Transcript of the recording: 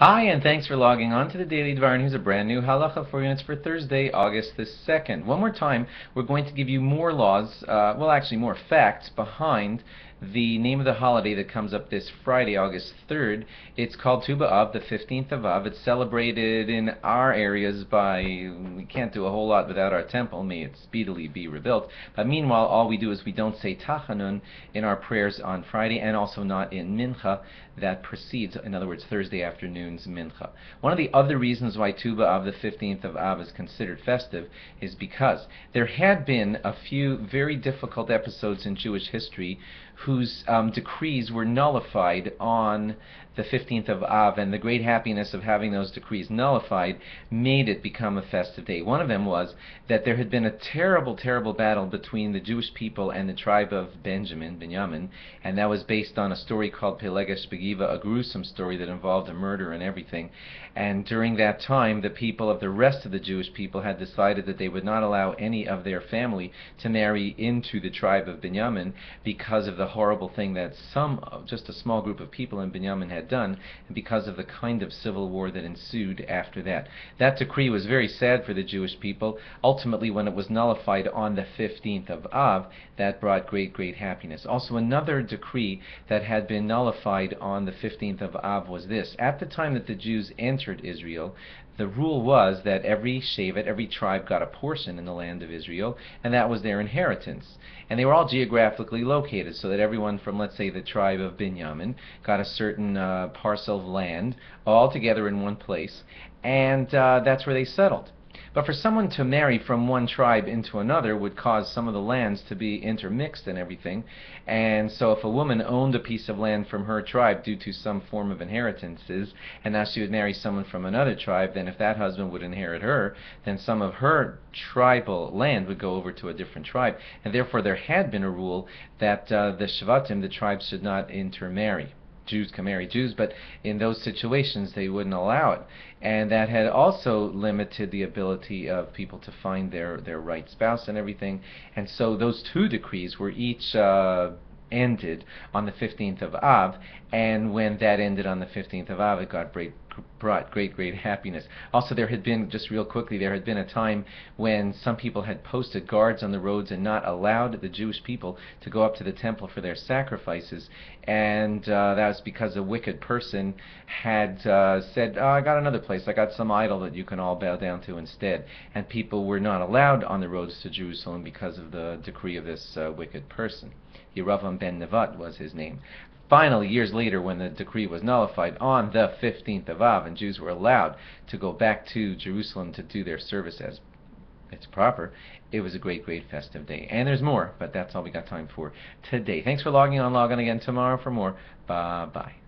Hi, and thanks for logging on to the Daily Dvar, and here's a brand new halacha for you. It's for Thursday, August the 2nd. One more time, we're going to give you more laws, well, actually more facts behind the name of the holiday that comes up this Friday, August 3rd. It's called Tu B'Av, the 15th of Av. It's celebrated in our areas by, we can't do a whole lot without our temple, may it speedily be rebuilt. But meanwhile, all we do is we don't say Tachanun in our prayers on Friday, and also not in Mincha that precedes, in other words, Thursday afternoon's Mincha. One of the other reasons why Tu B'Av, the 15th of Av, is considered festive is because there had been a few very difficult episodes in Jewish history whose decrees were nullified on the 15th of Av, and the great happiness of having those decrees nullified made it become a festive day. One of them was that there had been a terrible, terrible battle between the Jewish people and the tribe of Binyamin, and that was based on a story called Pelegesh Begiva, a gruesome story that involved a murder and everything. And during that time, the people of the rest of the Jewish people had decided that they would not allow any of their family to marry into the tribe of Binyamin because of the horrible thing that just a small group of people in Binyamin had done, and because of the kind of civil war that ensued after that. That decree was very sad for the Jewish people. Ultimately, when it was nullified on the 15th of Av, that brought great, great happiness. Also, another decree that had been nullified on the 15th of Av was this. At the time that the Jews entered Israel, the rule was that every Shevet, every tribe, got a portion in the land of Israel, and that was their inheritance. And they were all geographically located, so that everyone from, let's say, the tribe of Binyamin got a certain parcel of land all together in one place, and that's where they settled. But for someone to marry from one tribe into another would cause some of the lands to be intermixed and everything. And so if a woman owned a piece of land from her tribe due to some form of inheritances, and now she would marry someone from another tribe, then if that husband would inherit her, then some of her tribal land would go over to a different tribe. And therefore there had been a rule that the Shvatim, the tribes, should not intermarry. Jews can marry Jews, but in those situations they wouldn't allow it. And that had also limited the ability of people to find their right spouse and everything. And so those two decrees were each ended on the 15th of Av, and when that ended on the 15th of Av, it brought great, great happiness. Also, there had been, just real quickly, there had been a time when some people had posted guards on the roads and not allowed the Jewish people to go up to the temple for their sacrifices, and that was because a wicked person had said, oh, I got another place, I got some idol that you can all bow down to instead. And people were not allowed on the roads to Jerusalem because of the decree of this wicked person. Yeravam ben Nevat was his name. Finally, years later, when the decree was nullified on the 15th of Av, and Jews were allowed to go back to Jerusalem to do their service as it's proper, it was a great, great festive day. And there's more, but that's all we got time for today. Thanks for logging on. Log on again tomorrow for more. Bye-bye.